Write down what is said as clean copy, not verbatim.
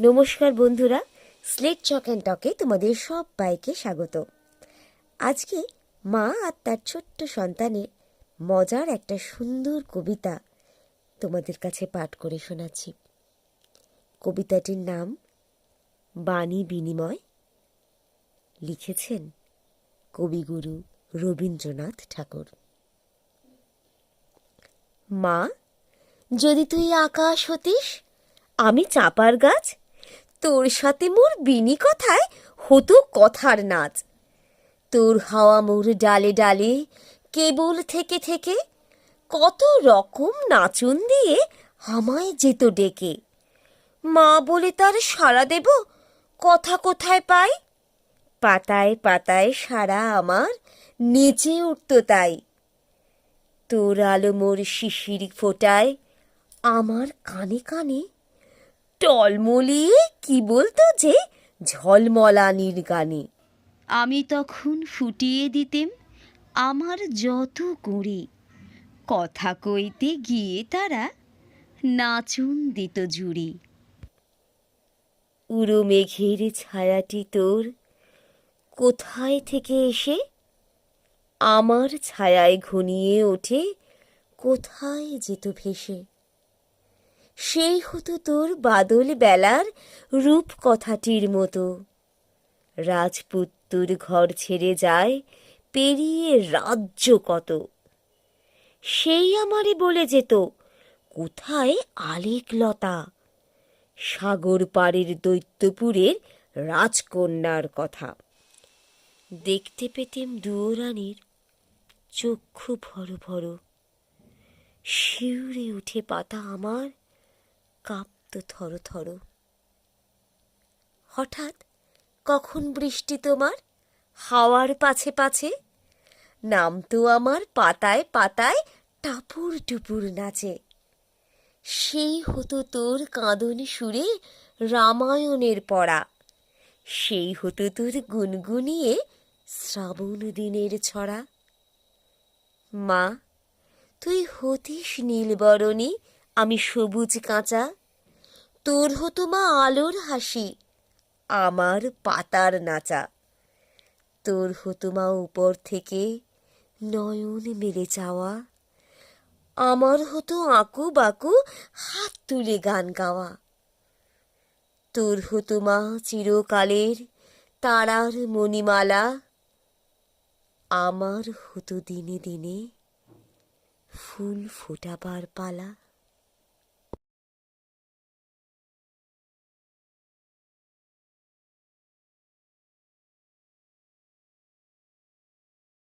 নমস্কার বন্ধুরা, slate Chak and টকে তোমাদের সবাইকে স্বাগত। আজকে মা আর তার ছোট্ট সন্তানের মজার একটা সুন্দর কবিতা তোমাদের কাছে পাঠ করে শোনাচ্ছি। কবিতাটির নাম বাণী বিনিময়। লিখেছেন কবিগুরু রবীন্দ্রনাথ ঠাকুর। মা, যদি তুই আকাশ হতিস, আমি চাপার গাছ, তোর সাথে মোর বিনি কথায় হতো কথার নাচ। তোর হাওয়া মোর ডালে ডালে কেবল থেকে থেকে কত রকম নাচন দিয়ে আমায় যেত ডেকে। মা বলে তার সাড়া দেব, কথা কোথায় পাই? পাতায় পাতায় সারা আমার নেচে উঠত তাই। তোর আলো মোর শিশির ফোটায় আমার কানে কানে টলমলিয়ে কি বলতো যে ঝলমলানির গানে। আমি তখন ফুটিয়ে দিতেম আমার যত কুঁড়ি, কথা কইতে গিয়ে তারা নাচুন দিত জুড়ি। উড়ো মেঘের ছায়াটি তোর কোথায় থেকে এসে আমার ছায়ায় ঘনিয়ে ওঠে কোথায় যেত ভেসে। সেই হতো তোর বাদল বেলার রূপ কথাটির মতো, রাজপুত্তুর ঘর ছেড়ে যায় পেরিয়ে রাজ্য কত। সেই আমারে বলে যেত কোথায় আলেকলতা, সাগর পাড়ের দৈত্যপুরের রাজকন্যার কথা। দেখতে পেতেম দুয়োরানীর চক্ষু ভর ভর, শিউরে উঠে পাতা আমার কাঁপত থর থর। হঠাৎ কখন বৃষ্টি তোমার হাওয়ার পাছে পাছে নামতো আমার পাতায় পাতায় টাপুর টুপুর নাচে। সেই হতো তোর কাঁদন সুরে রামায়ণের পড়া, সেই হতো তোর গুনগুনিয়ে শ্রাবণ দিনের ছড়া। মা, তুই হতিস নীলবরণী, আমি সবুজ কাঁচা, তোর হতো মা আলোর হাসি, আমার পাতার নাচা। তোর হতো মা উপর থেকে নয়ন মেলে চাওয়া, আমার হতো আঁকু বাঁকু হাত তুলে গান গাওয়া। তোর হতো মা চিরকালের তারার মণিমালা, আমার হতো দিনে দিনে ফুল ফোটাবার পালা।